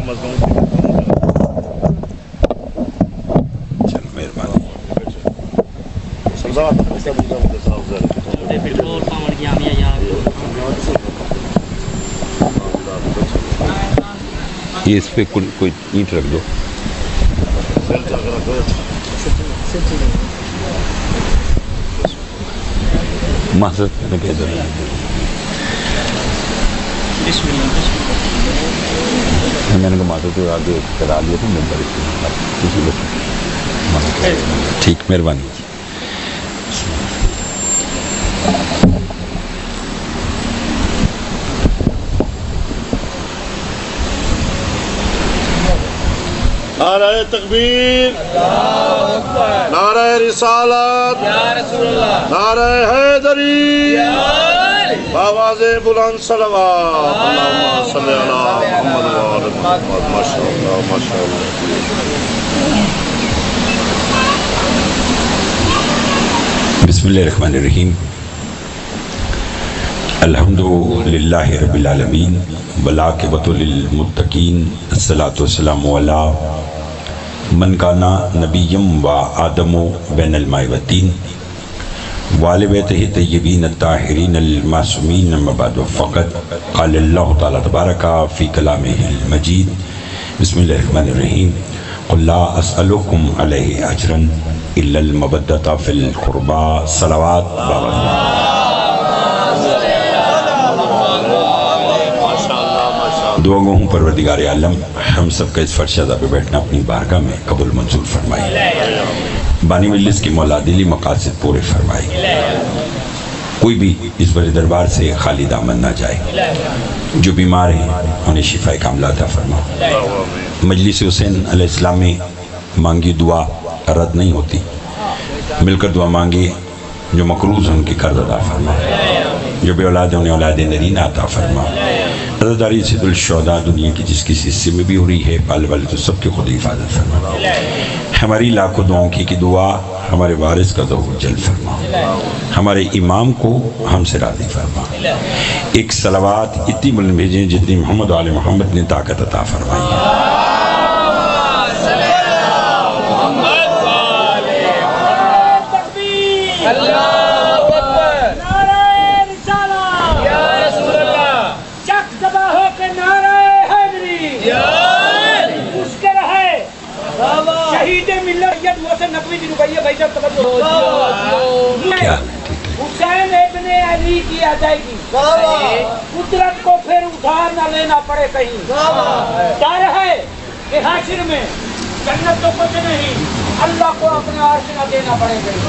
چلو مہربانی. یہ اس پہ کوئی اینٹ رکھ دو. معذرت میں کہہ دو. میں نے کہا معذرت آگے کرا لیا تھا ممبر ٹھیک. مہربانی. نعرہ تکبیر، نعرہ رسالت، نعرہ حیدری، آواز بلند صلوات. اللہم صلی علی محمد و آل محمد. ماشاءاللہ ماشاءاللہ. بسم اللہ الرحمن الرحیم. الحمدللہ رب العالمین والعاقبۃ للمتقین. الصلاۃ والسلام علی من کانا نبیم و آدم بین الماء والطین وآل بیتہ طیبین الطاہرین المعصومین. اما بعد فقط قال اللہ تعالی تبارک فی کلامہ المجید. بسم اللہ الرحمن الرحیم. قل لا اسألکم علیہ اجرا الا المودۃ فی القربى. صلوات بابا. دعا گو ہوں پروردگار عالم ہم سب کا اس فرش ادا پہ بیٹھنا اپنی بارگاہ میں قبول منظور فرمائی. بانی مجلس کی مولا دلی مقاصد پورے فرمائی. کوئی بھی اس بڑے دربار سے خالی دامن نہ جائے. جو بیمار ہیں انہیں شفاء کاملہ عطا فرما. مجلس حسین علیہ السلام میں مانگی دعا رد نہیں ہوتی. مل کر دعا مانگے. جو مقروض ہیں ان کی قرض ادا فرما. جو بے اولاد ہیں انہیں اولاد نرینہ عطا فرما. عزاداری سید الشہداء دنیا کی جس کسی حصے میں بھی ہو رہی ہے پال والے تو سب کی خود حفاظت فرما. ہماری لاکھوں دعاؤں کی دعا ہمارے وارث کا ظہور جل فرما. ہمارے امام کو ہم سے راضی فرما. ایک صلوات اتنی بلند بھیجیں جتنی محمد و آل محمد نے طاقت عطا فرمائی ہے. حسین ابن علی کی ادائیگی قدرت کو پھر ادھار نہ لینا پڑے کہیں. ڈر ہے کہ حاشر میں جنت تو کچھ نہیں اللہ کو اپنے عرش نہ دینا پڑے کہیں.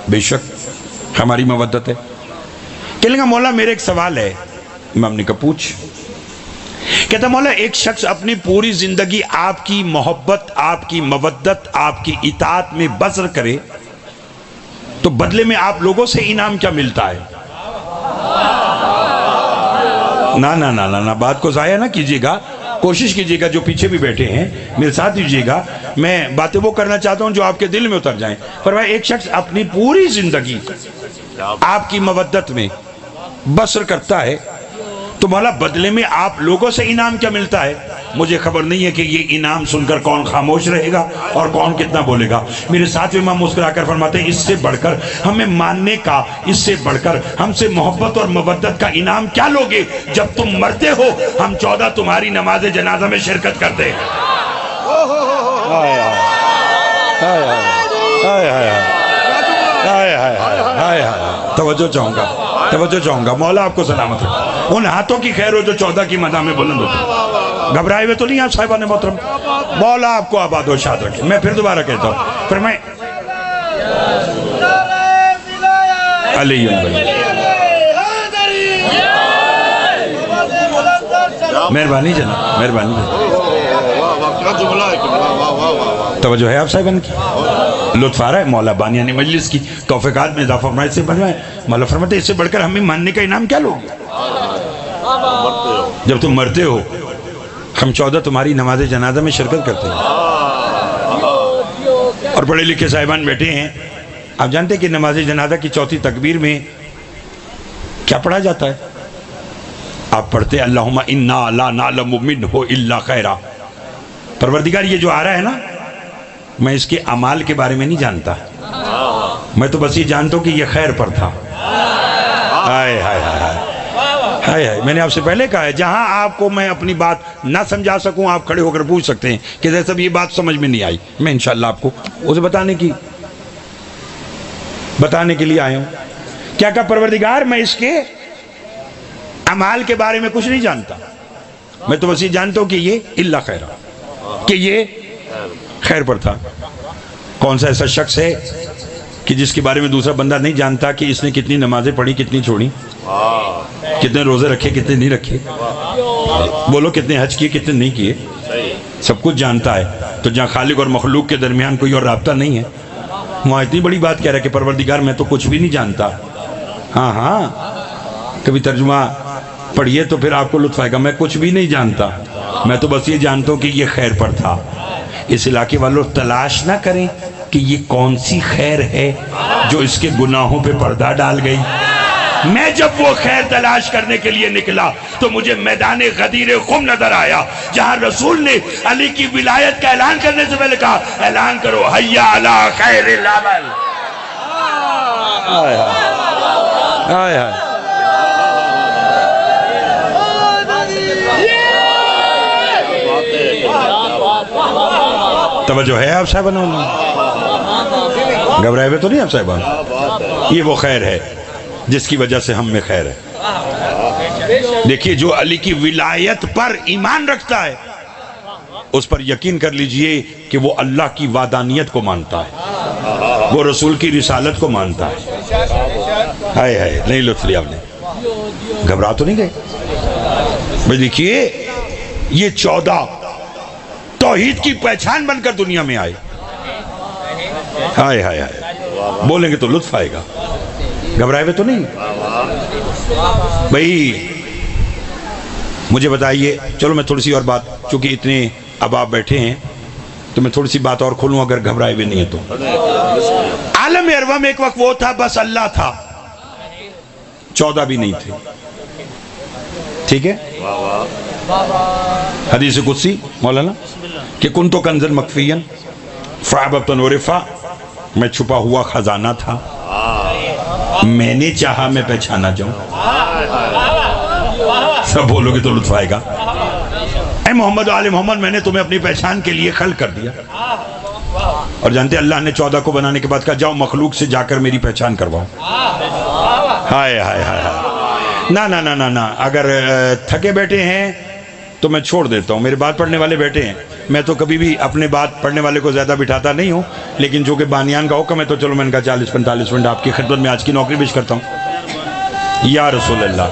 بے شک ہماری مودت ہے. کہنے گا مولا میرے ایک سوال ہے. امام نے کہا پوچھ. کہتا مولا ایک شخص اپنی پوری زندگی آپ کی محبت آپ کی مودت آپ کی اطاعت میں بسر کرے تو بدلے میں آپ لوگوں سے انعام کیا ملتا ہے؟ نہ بات کو ضائع نہ کیجیے گا. کوشش کیجیے گا جو پیچھے بھی بیٹھے ہیں میرے ساتھ دیجیے گا. میں باتیں وہ کرنا چاہتا ہوں جو آپ کے دل میں اتر جائیں. فرمایا ایک شخص اپنی پوری زندگی آپ کی مودت میں بسر کرتا ہے تو مولا بدلے میں آپ لوگوں سے انعام کیا ملتا ہے؟ مجھے خبر نہیں ہے کہ یہ انعام سن کر کون خاموش رہے گا اور کون کتنا بولے گا. میرے ساتھ امام مسکرا کر فرماتے ہیں اس سے بڑھ کر ہمیں ماننے کا اس سے بڑھ کر ہم سے محبت اور مودت کا انعام کیا لوگے؟ جب تم مرتے ہو ہم 14 تمہاری نماز جنازہ میں شرکت کرتے ہیں. توجہ چاہوں گا مولا آپ کو سلامت رکھے. ان ہاتھوں کی خیر ہو جو 14 کی مدح میں بلند ہوتے. گھبرائے ہوئے تو نہیں آپ صاحبان محترم. مولا آپ کو آباد و شاد رکھے. میں پھر دوبارہ کہتا ہوں پھر میں علی مہربانی جناب مہربانی. توجہ ہے آپ صاحبان کی. لطف آ رہا ہے. مولا بانیان مجلس کی توفیقات میں اضافہ فرمائے سے بنوائے. مولا فرماتے اس سے بڑھ کر ہمیں ماننے کا انعام کیا لوگ؟ جب تم مرتے ہو ہم 14 تمہاری نماز جنازہ میں شرکت کرتے ہیں. اور پڑھے لکھے صاحبان بیٹھے ہیں آپ جانتے کہ نماز جنازہ کی چوتھی تکبیر میں کیا پڑھا جاتا ہے؟ آپ پڑھتے اللہم انا لا نعلم منہ الا خیرا، پروردگار یہ جو آ رہا ہے نا، میں اس کے اعمال کے بارے میں نہیں جانتا، میں تو بس یہ جانتا ہوں کہ یہ خیر پر تھا۔ ہائے ہائے ہائے ہائے ہائے، میں نے آپ سے پہلے کہا ہے جہاں آپ کو میں اپنی بات نہ سمجھا سکوں آپ کھڑے ہو کر پوچھ سکتے ہیں کہ جیسا بھی یہ بات سمجھ میں نہیں آئی، میں انشاءاللہ آپ کو اسے بتانے کے لیے آیا ہوں۔ کیا کہا پروردگار میں اس کے اعمال کے بارے میں کچھ نہیں جانتا، میں تو بس یہ جانتا ہوں کہ یہ الا خیرہ، کہ یہ خیر پر تھا۔ کون سا ایسا شخص ہے کہ جس کے بارے میں دوسرا بندہ نہیں جانتا کہ اس نے کتنی نمازیں پڑھی، کتنی چھوڑی، کتنے روزے رکھے، کتنے نہیں رکھے، بولو کتنے حج کیے، کتنے نہیں کیے، سب کچھ جانتا ہے۔ تو جہاں خالق اور مخلوق کے درمیان کوئی اور رابطہ نہیں ہے، وہاں اتنی بڑی بات کہہ رہا ہے کہ پروردگار میں تو کچھ بھی نہیں جانتا۔ ہاں ہاں، کبھی ترجمہ پڑھیے تو پھر آپ کو لطف آئے گا، میں کچھ بھی نہیں جانتا، میں تو بس یہ جانتا ہوں کہ یہ خیر پر تھا۔ اس علاقے والوں تلاش نہ کریں کہ یہ کون سی خیر ہے جو اس کے گناہوں پہ پردہ ڈال گئی۔ میں جب وہ خیر تلاش کرنے کے لیے نکلا تو مجھے میدان غدیر خم نظر آیا، جہاں رسول نے علی کی ولایت کا اعلان کرنے سے پہلے کہا اعلان کرو حیا علی خیر العمل۔ آئے آئے آئے، توجہ ہے آپ صاحبان؟ گھبرائے ہوئے تو نہیں آپ صاحبان؟ یہ وہ خیر ہے جس کی وجہ سے ہم میں خیر ہے۔ دیکھیے جو علی کی ولایت پر ایمان رکھتا ہے اس پر یقین کر لیجئے کہ وہ اللہ کی وحدانیت کو مانتا ہے، وہ رسول کی رسالت کو مانتا ہے۔ ہائے ہائے، نہیں لطف لیا آپ نے؟ گھبرا تو نہیں گئے؟ بھئی دیکھیے یہ 14 توحید کی پہچان بن کر دنیا میں آئے۔ ہائے ہائے ہائے، بولیں گے تو لطف آئے گا، گھبرائے ہوئے تو نہیں؟ بھئی مجھے بتائیے، چلو میں تھوڑی سی اور بات، چونکہ اتنے اب آپ بیٹھے ہیں تو میں تھوڑی سی بات اور کھولوں اگر گھبرائے ہوئے نہیں ہے تو۔ عالم عربہ میں ایک وقت وہ تھا بس اللہ تھا، 14 بھی نہیں تھے، ٹھیک ہے؟ حدیث قدسی مولانا کہ کنتو کنزل مخفیاً فعببت نورفا، میں چھپا ہوا خزانہ تھا، میں نے چاہا میں پہچانا جاؤں۔ سب بولو گے تو لطف آئے گا۔ اے محمد و آل محمد، میں نے تمہیں اپنی پہچان کے لیے خلق کر دیا۔ اور جانتے اللہ نے 14 کو بنانے کے بعد کہا جاؤ مخلوق سے جا کر میری پہچان کرواؤ۔ ہائے ہائے ہائے ہائے، نا نا نا نا، اگر تھکے بیٹھے ہیں تو میں چھوڑ دیتا ہوں، میرے بات پڑھنے والے بیٹھے ہیں، میں تو کبھی بھی اپنے بات پڑھنے والے کو زیادہ بٹھاتا نہیں ہوں، لیکن جو کہ بانیان کا حکم ہے تو چلو میں ان کا 40-45 منٹ آپ کی خدمت میں آج کی نوکری پیش کرتا ہوں۔ یا رسول اللہ،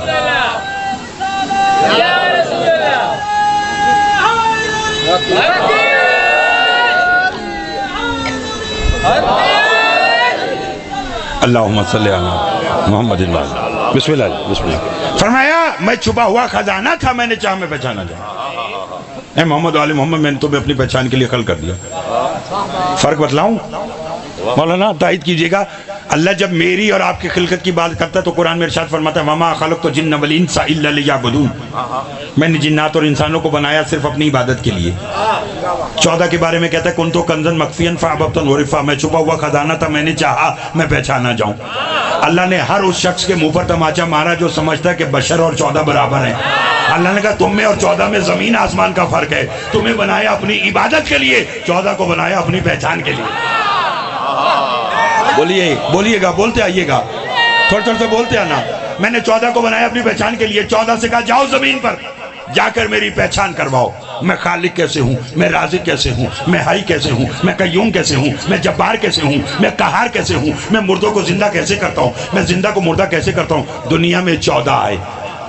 اللہم صلی علی محمد اللہ، بسم اللہ بسم اللہ۔ فرمایا میں چھپا ہوا خزانہ تھا، میں نے چاہا میں پہچانا جاؤں۔ اے محمد و آل محمد، میں نے تمہیں اپنی پہچان کے لیے خلق کر دیا۔ فرق بتلاؤں مولانا، تائید کیجئے گا، اللہ جب میری اور آپ کی خلقت کی بات کرتا ہے تو قرآن میں ارشاد فرماتا ہے وَمَا خَلَقْتُ الْجِنَّ وَالْإِنسَ إِلَّا لِيَعْبُدُونَ، میں نے جنات اور انسانوں کو بنایا صرف اپنی عبادت کے لیے۔ 14 کے بارے میں کہتا ہے کُنْتُ كَنْزًا مَخْفِيًّا فَأَحْبَبْتُ أَنْ أُعْرِفَ، میں چھپا ہوا خزانہ تھا، میں نے چاہا میں پہچانا جاؤں۔ اللہ نے ہر اس شخص کے منہ پر تماچا مارا جو سمجھتا ہے کہ بشر اور 14 برابر ہیں۔ اللہ نے کہا تم میں اور 14 میں زمین آسمان کا فرق ہے، تمہیں بنایا اپنی عبادت کے لیے، 14 کو بنایا اپنی پہچان کے لیے۔ بولیے گا، بولتے آئیے گا، تھوڑا تھوڑا سے بولتے آنا۔ میں نے 14 کو بنایا اپنی پہچان کے لیے، 14 سے کہا جاؤ زمین پر جا کر میری پہچان کرواؤ، میں خالق کیسے ہوں، میں رازق کیسے ہوں، میں حی کیسے ہوں، میں قیوم کیسے ہوں، میں جبار کیسے ہوں، میں قہار کیسے ہوں، میں مردوں کو زندہ کیسے کرتا ہوں، میں زندہ کو مردہ کیسے کرتا ہوں۔ دنیا میں 14 آئے،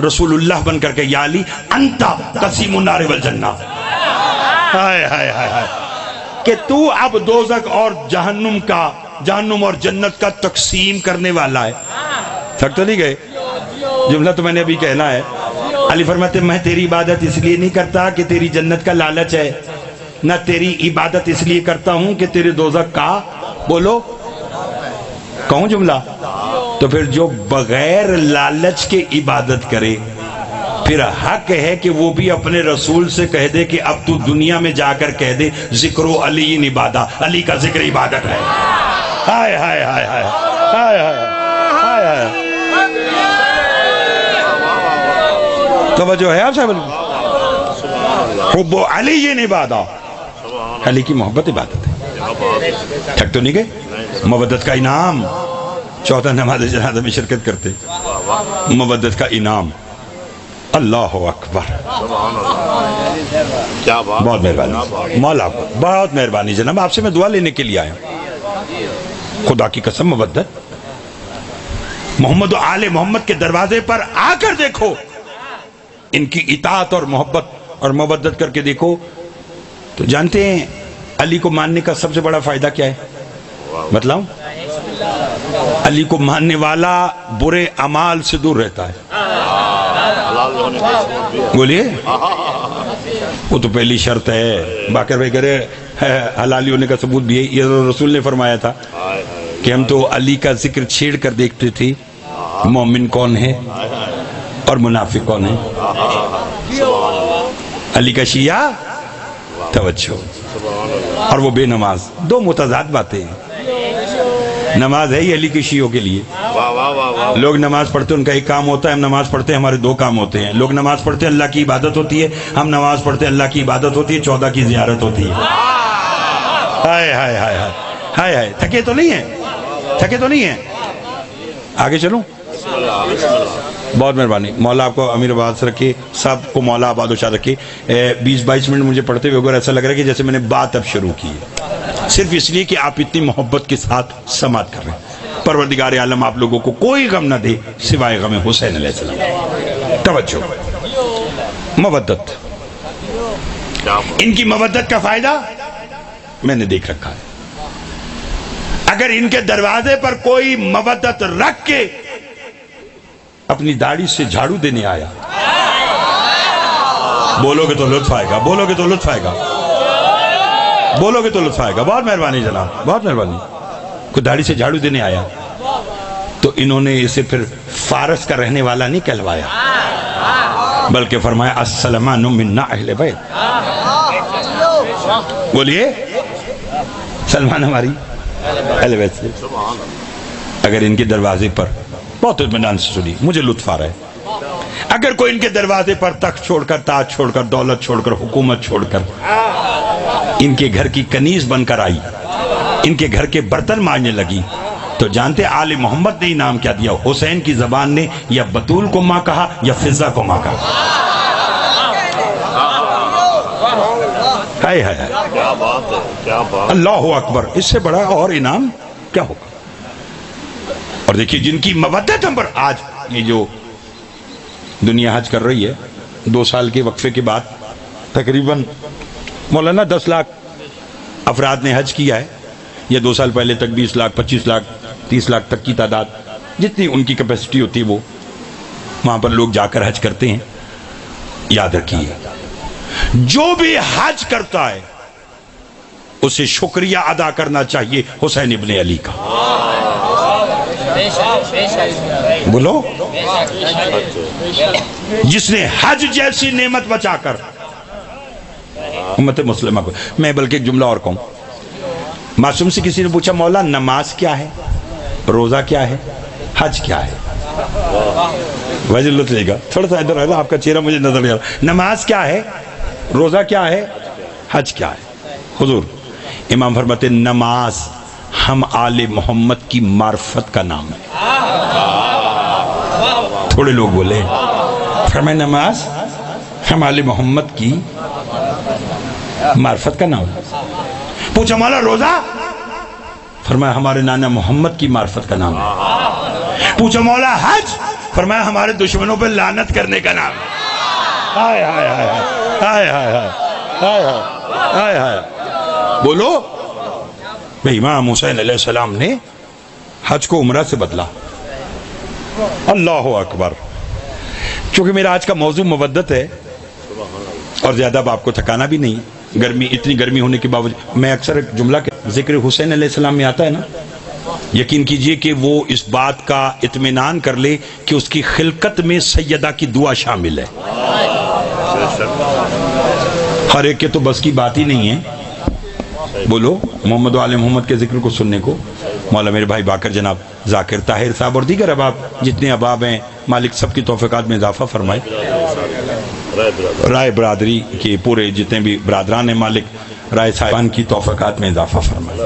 رسول اللہ بن کر کے یا علی انتا قسیم النار والجنہ، ہائے ہائے ہائے ہائے، کہ تو اب دوزخ اور جہنم اور جنت کا تقسیم کرنے والا ہے۔ تھک تو نہیں گئے؟ جملہ تو میں نے ابھی کہنا ہے۔ علی فرماتے میں تیری عبادت اس لیے نہیں کرتا کہ تیری جنت کا لالچ ہے، نہ تیری عبادت اس لیے کرتا ہوں کہ تیرے دوزخ کا، بولو کہوں جملہ؟ تو پھر جو بغیر لالچ کے عبادت کرے پھر حق ہے کہ وہ بھی اپنے رسول سے کہہ دے کہ اب تو دنیا میں جا کر کہہ دے ذکر و علی عبادہ، علی کا ذکر عبادت ہے۔ ہائے ہائے ہائے ہائے ہائے ہائے ہائے، توجہ ہے آپ صاحب؟ حب علی عبادہ، علی کی محبت عبادت ہے۔ تھک تو نہیں گئے؟ مودت کا انعام، چوتھا نماز جنازہ میں شرکت کرتے، مودت کا انعام، اللہ اکبر، بہت مہربانی مولا، بہت مہربانی جناب، آپ سے میں دعا لینے کے لیے آیا ہوں۔ خدا کی قسم مودت، محمد و آل محمد کے دروازے پر آ کر دیکھو، ان کی اطاعت اور محبت اور مودت کر کے دیکھو تو جانتے ہیں علی کو ماننے کا سب سے بڑا فائدہ کیا ہے؟ مطلب علی کو ماننے والا برے اعمال سے دور رہتا ہے۔ بولیے، وہ تو پہلی شرط ہے۔ باقر بھائی کرے حلالی ہونے کا ثبوت بھی ہے، یہ رسول نے فرمایا تھا کہ ہم تو علی کا ذکر چھیڑ کر دیکھتے تھے مومن کون ہے اور منافق کون ہے۔ علی کا شیعہ، توجہ، اور وہ بے نماز، دو متضاد باتیں ہیں۔ نماز ہے ہی علی کے شیعوں کے لیے، لوگ نماز پڑھتے ہیں ان کا ایک کام ہوتا ہے، ہم نماز پڑھتے ہیں ہمارے دو کام ہوتے ہیں۔ لوگ نماز پڑھتے ہیں اللہ کی عبادت ہوتی ہے، ہم نماز پڑھتے ہیں اللہ کی عبادت ہوتی ہے، 14 کی زیارت ہوتی ہے۔ ہائے ہائے ہائے ہائے ہائے، تھکے تو نہیں ہیں؟ تھکے تو نہیں ہیں؟ آگے چلوں؟ بہت مہربانی، مولا آپ کو امیر آباد سے رکھے، سب کو مولا آباد و شاد رکھے۔ 20-22 منٹ مجھے پڑھتے ہوئے ایسا لگ رہا ہے کہ جیسے میں نے بات اب شروع کی ہے، صرف اس لیے کہ آپ اتنی محبت کے ساتھ سماعت کر رہے ہیں۔ پروردگار عالم آپ لوگوں کو کوئی غم نہ دے سوائے غم حسین علیہ السلام۔ توجہ، مودت، ان کی مودت کا فائدہ میں نے دیکھ رکھا ہے۔ اگر ان کے دروازے پر کوئی مودت رکھ کے اپنی داڑھی سے جھاڑو دینے آیا، بولو گے تو لطف آئے گا، بولو گے تو لطف آئے گا، بولو گے تو لطف آئے گا۔ بہت مہربانی جناب، بہت مہربانی۔ کوئی داڑھی سے جھاڑو دینے آیا تو انہوں نے اسے پھر فارس کا رہنے والا نہیں کہلوایا، بلکہ فرمایا السلمان منا اہل بیت۔ بولیے، سلمان ہماری اہل بیت سے۔ اگر ان کے دروازے پر، بہت اطمینان سے سنی، مجھے لطف آ رہا ہے، اگر کوئی ان کے دروازے پر تخت چھوڑ کر، تاج چھوڑ کر، دولت چھوڑ کر، حکومت چھوڑ کر ان کے گھر کی کنیز بن کر آئی، ان کے گھر کے برتن مانجنے لگی، تو جانتے آل محمد نے انعام کیا دیا؟ حسین کی زبان نے یا بطول کو ماں کہا یا فضہ کو ماں کہا۔ ہائے ہائے، کیا بات ہے، کیا بات، اللہ اکبر، اس سے بڑا اور انعام کیا ہوگا؟ اور دیکھیے جن کی مودت ہم پر، آج یہ جو دنیا حج کر رہی ہے، 2 سال کے وقفے کے بعد تقریباً مولانا 10 لاکھ افراد نے حج کیا ہے، یا 2 سال پہلے تک 20 لاکھ 25 لاکھ 30 لاکھ تک کی تعداد، جتنی ان کی کیپیسٹی ہوتی ہے وہ وہاں پر لوگ جا کر حج کرتے ہیں۔ یاد رکھیے، جو بھی حج کرتا ہے اسے شکریہ ادا کرنا چاہیے حسین ابن علی کا۔ بولو، جس نے حج جیسی نعمت بچا کر امت مسلمہ کو، میں بلکہ ایک جملہ اور کہوں، معصوم سے کسی نے پوچھا مولا نماز کیا ہے، روزہ کیا ہے، حج کیا ہے؟ وجہ لطف لے گا، تھوڑا سا ادھر ہے نا، آپ کا چہرہ مجھے نظر نہیں آ رہا۔ نماز کیا ہے، روزہ کیا ہے، حج کیا ہے؟ حضور امام فرماتے نماز ہم آل محمد کی معرفت کا نام ہے۔ تھوڑے لوگ بولے، فرمایا نماز ہم آل محمد کی معرفت کا نام ہے۔ پوچھا مولا روزہ؟ فرمایا ہمارے نانا محمد کی معرفت کا نام ہے۔ پوچھو مولا حج، فرمایا ہمارے دشمنوں پہ لعنت کرنے کا نام ہے۔ ہائے ہائے ہائے ہائے ہائے ہائے ہائے ہائے، بولو بھئی امام حسین علیہ السلام نے حج کو عمرہ سے بدلا۔ اللہ اکبر۔ چونکہ میرا آج کا موضوع مودت ہے اور زیادہ اب آپ کو تھکانا بھی نہیں، گرمی اتنی گرمی ہونے کے باوجود میں اکثر ایک جملہ ذکر حسین علیہ السلام میں آتا ہے نا، یقین کیجئے کہ وہ اس بات کا اطمینان کر لے کہ اس کی خلقت میں سیدہ کی دعا شامل ہے۔ ہر ایک کے تو بس کی بات ہی نہیں ہے، بولو محمد و آل محمد کے ذکر کو سننے کو۔ مولا میرے بھائی باقر جناب ذاکر طاہر صاحب اور دیگر احباب جتنے احباب ہیں، مالک سب کی توفیقات میں اضافہ فرمائے۔ رائے برادری کے پورے جتنے بھی برادران ہیں، مالک رائے صاحبان کی توفیقات میں اضافہ فرمائے۔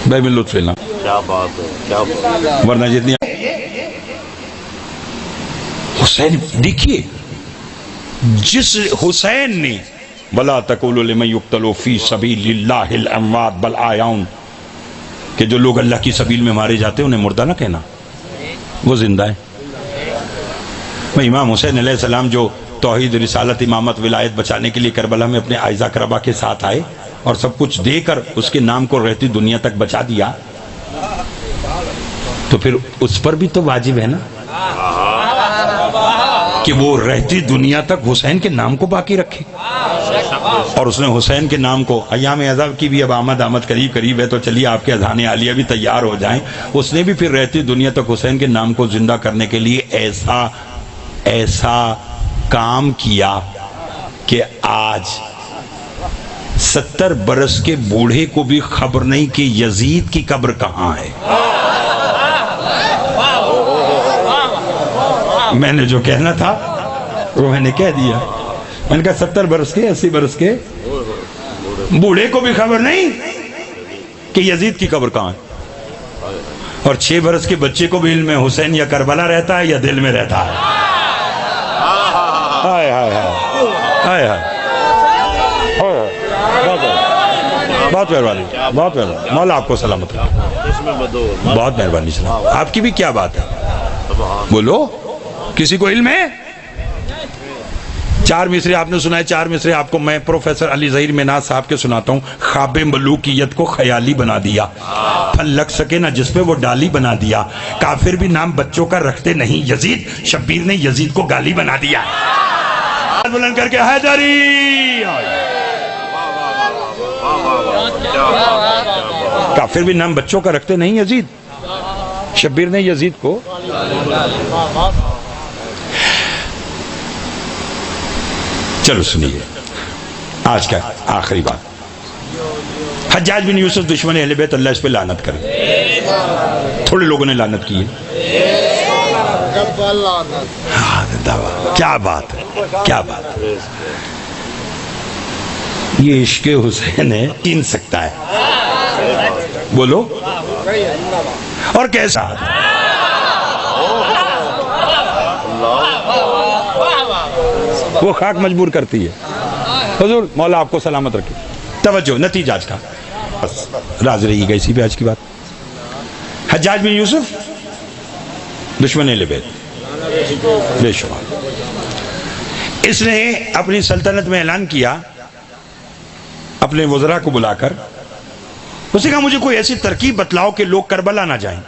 بھائی میں لطف لینا، کیا بات ہے، کیا بات ہے۔ ورنہ جتنی حسین دیکھیے، جس حسین نے وَلَا تَقُولُوا لِمَن يُقْتَلُ فِي سَبِيلِ اللَّهِ الْأَمْوَاتِ بَلْ أَحْيَاءٌ، کہ جو لوگ اللہ کی سبیل میں مارے جاتے ہیں انہیں مردہ نہ کہنا، وہ زندہ ہے۔ امام حسین علیہ السلام جو توحید، رسالت، امامت، ولایت بچانے کے لیے کربلا میں اپنے اعزا اقربا کے ساتھ آئے اور سب کچھ دے کر اس کے نام کو رہتی دنیا تک بچا دیا، تو پھر اس پر بھی تو واجب ہے نا کہ وہ رہتی دنیا تک حسین کے نام کو باقی رکھے۔ اور اس نے حسین کے نام کو، ایام عذاب کی بھی اب آمد قریب ہے، تو چلیے آپ کے اذان عالیہ بھی تیار ہو جائیں، اس نے بھی پھر رہتی دنیا تک حسین کے نام کو زندہ کرنے کے لیے ایسا کام کیا کہ آج 70 برس کے بوڑھے کو بھی خبر نہیں کہ یزید کی قبر کہاں ہے۔ میں نے جو کہنا تھا وہ میں نے کہہ دیا، میں نے کہا 70 برس کے 80 برس کے بوڑھے کو بھی خبر نہیں کہ یزید کی قبر کہاں ہے، اور 6 برس کے بچے کو بھی علم ہے حسین یا کربلا رہتا ہے یا دل میں رہتا ہے۔ ہائے ہائے ہائے ہائے، بہت مہربانی، بہت مہربانی، مولا آپ کو سلامت رکھے، بہت مہربانی سلام۔ آپ کی بھی کیا بات ہے، بولو کسی کو علم ہے؟ 4 مصرے آپ نے سنا ہے، 4 مصرے آپ کو میں پروفیسر علی ظہیر مناز صاحب کے سناتا ہوں۔ خواب ملوکیت کو خیالی بنا دیا، پھل لگ سکے نہ جس پہ وہ ڈالی بنا دیا، کافر بھی نام بچوں کا رکھتے نہیں، یزید شبیر نے یزید کو گالی بنا دیا۔ بلند کر کے حیدری، کافر بھی نام بچوں کا رکھتے نہیں، یزید شبیر نے یزید کو۔ چلو سنیے آج کا آخری بات، حجاج بن یوسف دشمن اہل بیت، اللہ اس پہ لعنت کرے۔ تھوڑے لوگوں نے لعنت کی ہے، کیا بات ہے، کیا بات ہے، یہ عشق حسین ہے، چین سکتا ہے، بولو اور کیسا؟ وہ خاک مجبور کرتی ہے۔ حضور مولا آپ کو سلامت رکھے۔ توجہ، نتیجہ آج کا بس راز رہی گئی اسی پہ آج کی بات۔ حجاج بن یوسف دشمن اہل بیت بے شمار، اس نے اپنی سلطنت میں اعلان کیا اپنے وزراء کو بلا کر، اس نے کہا مجھے کوئی ایسی ترکیب بتلاؤ کہ لوگ کربلا نہ جائیں۔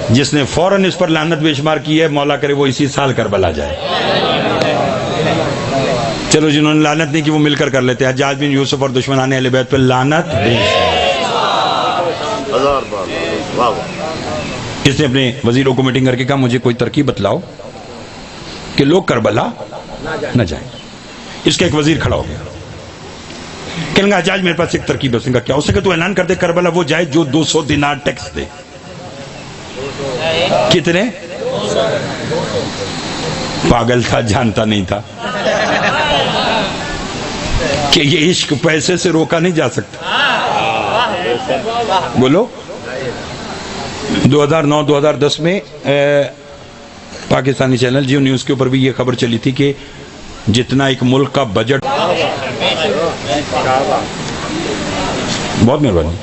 جس نے فوراً اس پر لعنت بے شمار کی ہے، مولا کرے وہ اسی سال کربلا جائے۔ چلو جنہوں نے لعنت نہیں کی وہ مل کر کر لیتے ہیں، حجاج بن یوسف اور دشمنان اہل بیت پر لعنت بے شمار۔ اس نے اپنے وزیروں کو میٹنگ کر کے کہا مجھے کوئی ترکیب بتلاؤ کہ لوگ کربلا نہ جائیں۔ اس کا ایک وزیر کھڑا ہو گیا، کہنے گا حجاج میرے پاس ایک ترکیب ہے۔ اس نے کہا کیا؟ اس نے کہا تو اعلان کر دے کربلا وہ جائے جو 200 دینار ٹیکس دے۔ کتنے؟ پاگل تھا، جانتا نہیں تھا کہ یہ عشق پیسے سے روکا نہیں جا سکتا۔ بولو 2009-2010 میں پاکستانی چینل جیو نیوز کے اوپر بھی یہ خبر چلی تھی کہ جتنا ایک ملک کا بجٹ، بہت مہربانی،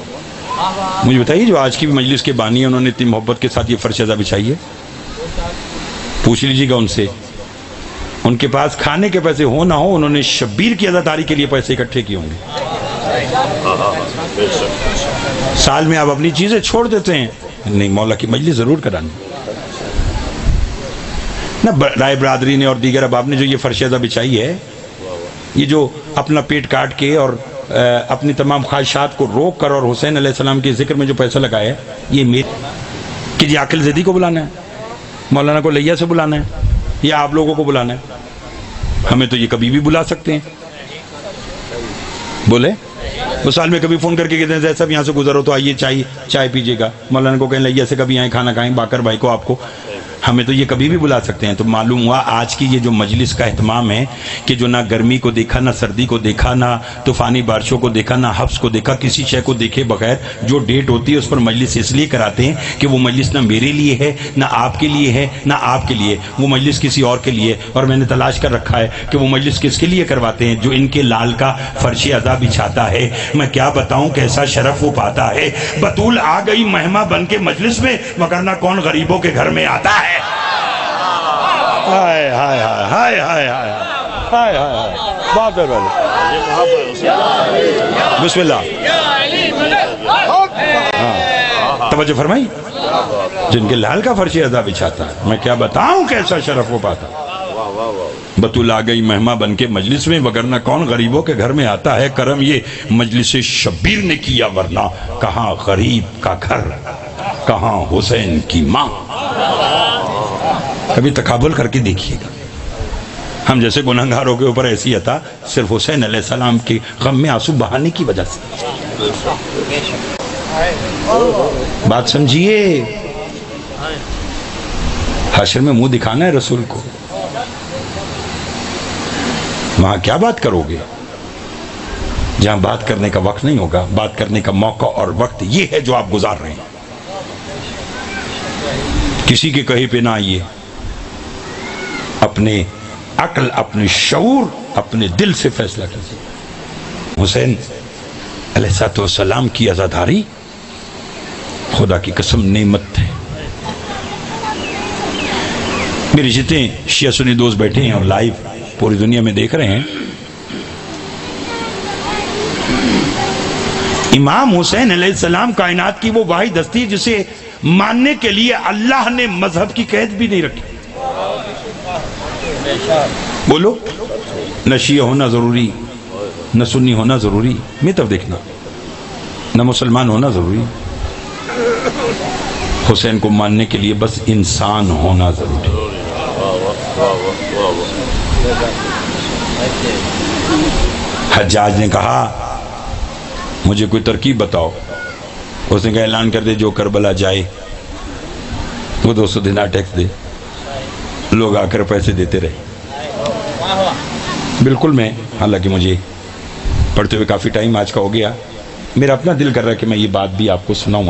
مجھے بتائیے جو آج کی بھی مجلس کے بانی ہیں انہوں نے اتنی محبت کے ساتھ یہ فرش ادا بچھائی ہے؟ پوچھ لیجیے گا ان سے، ان کے پاس کھانے کے پیسے ہو نہ ہو، انہوں نے شبیر کی اداداری کے لیے پیسے اکٹھے کیے ہوں گے۔ سال میں آپ اپنی چیزیں چھوڑ دیتے ہیں، نہیں مولا کی مجلس ضرور کرانی نہ۔ رائے برادری نے اور دیگر احباب نے جو یہ فرش ادا بچھائی ہے، یہ جو اپنا پیٹ کاٹ کے اور اپنی تمام خواہشات کو روک کر اور حسین علیہ السلام کے ذکر میں جو پیسہ لگایا ہے، یہ میرے کہ جی عاقل زیدی کو بلانا ہے، مولانا کو لیا سے بلانا ہے، یا آپ لوگوں کو بلانا ہے؟ ہمیں تو یہ کبھی بھی بلا سکتے ہیں، بولے وہ سال میں کبھی فون کر کے کہتے ہیں صاحب یہاں سے گزرو تو آئیے چائے پیجیے گا، مولانا کو کہیں لیا سے کبھی آئیں کھانا کھائیں، باقر بھائی کو آپ کو، ہمیں تو یہ کبھی بھی بلا سکتے ہیں۔ تو معلوم ہوا آج کی یہ جو مجلس کا اہتمام ہے کہ جو نہ گرمی کو دیکھا، نہ سردی کو دیکھا، نہ طوفانی بارشوں کو دیکھا، نہ حبس کو دیکھا، کسی شے کو دیکھے بغیر جو ڈیٹ ہوتی ہے اس پر مجلس اس لیے کراتے ہیں کہ وہ مجلس نہ میرے لیے ہے، نہ آپ کے لیے ہے، نہ آپ کے لیے، وہ مجلس کسی اور کے لیے۔ اور میں نے تلاش کر رکھا ہے کہ وہ مجلس کس کے لیے کرواتے ہیں؟ جو ان کے لال کا فرش ادا بچھاتا ہے۔ میں کیا بتاؤں کیسا شرف وہ پاتا ہے۔ بطول آ گئی مہماں بن کے مجلس میں، وگرنہ کون غریبوں کے گھر میں آتا ہے۔ ہائے ہائے ہائے ہائے ہائے ہائے ہائے، بہت بسم اللہ، توجہ فرمائی۔ جن کے لال کا فرش ادا بچھاتا ہے، میں کیا بتاؤں کیسا شرف وہ پاتا ہے۔ بطول آ گئی مہماں بن کے مجلس میں، وگرنہ کون غریبوں کے گھر میں آتا ہے۔ کرم یہ مجلس شبیر نے کیا، ورنہ کہاں غریب کا گھر، کہاں حسین کی ماں۔ کبھی تقابل کر کے دیکھیے گا، ہم جیسے گناہگاروں کے اوپر ایسی عطا صرف حسین علیہ السلام کے غم میں آنسو بہانے کی وجہ سے۔ بات سمجھیے، حشر میں منہ دکھانا ہے رسول کو، وہاں کیا بات کرو گے؟ جہاں بات کرنے کا وقت نہیں ہوگا، بات کرنے کا موقع اور وقت یہ ہے جو آپ گزار رہے ہیں۔ کسی کے کہیں پہ نہ آئیے، اپنے عقل، اپنے شعور، اپنے دل سے فیصلہ کیجیے۔ حسین علیہ السلام کی عزاداری خدا کی قسم نعمت ہے۔ میرے جتنے شیعہ سنی دوست بیٹھے ہیں اور لائیو پوری دنیا میں دیکھ رہے ہیں، امام حسین علیہ السلام کائنات کی وہ واحد ہستی جسے ماننے کے لیے اللہ نے مذہب کی قید بھی نہیں رکھی۔ بولو، نہ شیعہ ہونا ضروری، نہ سنی ہونا ضروری، میں طرف دیکھنا، نہ مسلمان ہونا ضروری، حسین کو ماننے کے لیے بس انسان ہونا ضروری۔ حجاج نے کہا مجھے کوئی ترکیب بتاؤ، اس نے کہا اعلان کر دے جو کربلا جائے وہ 200 دینار ٹیکس دے۔ لوگ آ کر پیسے دیتے رہے۔ بالکل، میں حالانکہ مجھے پڑھتے ہوئے کافی ٹائم آج کا ہو گیا، میرا اپنا دل کر رہا ہے کہ میں یہ بات بھی آپ کو سناؤں۔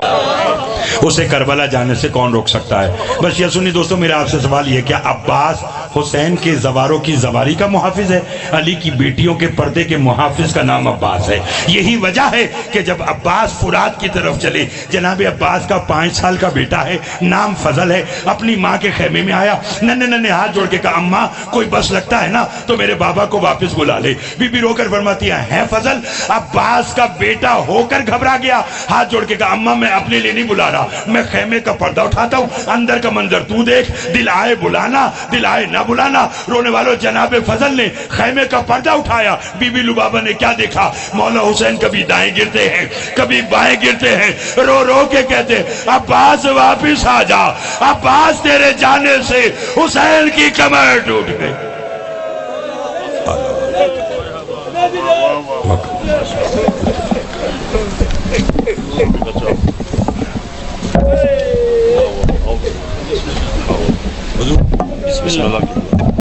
اسے کربلا جانے سے کون روک سکتا ہے؟ بس یہ سنی دوستوں، میرا آپ سے سوال یہ ہے، کیا عباس حسین کے زواروں کی زواری کا محافظ ہے؟ علی کی بیٹیوں کے پردے کے محافظ کا نام عباس ہے۔ یہی وجہ ہے کہ جب عباس فرات کی طرف چلے، جناب عباس کا 5 سال کا بیٹا ہے، نام فضل ہے، اپنی ماں کے خیمے میں آیا، ننے ہاتھ جوڑ کے کہا اماں کوئی بس لگتا ہے نا تو میرے بابا کو واپس بلا لے۔ بی بی رو کر فرماتی ہے فضل؟ عباس کا بیٹا ہو کر گھبرا گیا، ہاتھ جوڑ کے کہا اماں میں اپنے لیے نہیں بلا رہا، میں خیمے کا پردہ اٹھاتا ہوں، اندر کا منظر تو دیکھ، دل آئے بلانا دل آئے نہ بلانا۔ رونے والوں، جناب فضل نے خیمے کا پردہ اٹھایا، بی بی لبابہ نے کیا دیکھا؟ مولا حسین کبھی دائیں گرتے ہیں، کبھی بائیں گرتے ہیں، رو رو کے کہتے عباس واپس آ جا، عباس تیرے جانے سے حسین کی کمر ٹوٹ گئی۔ بسم اللہ۔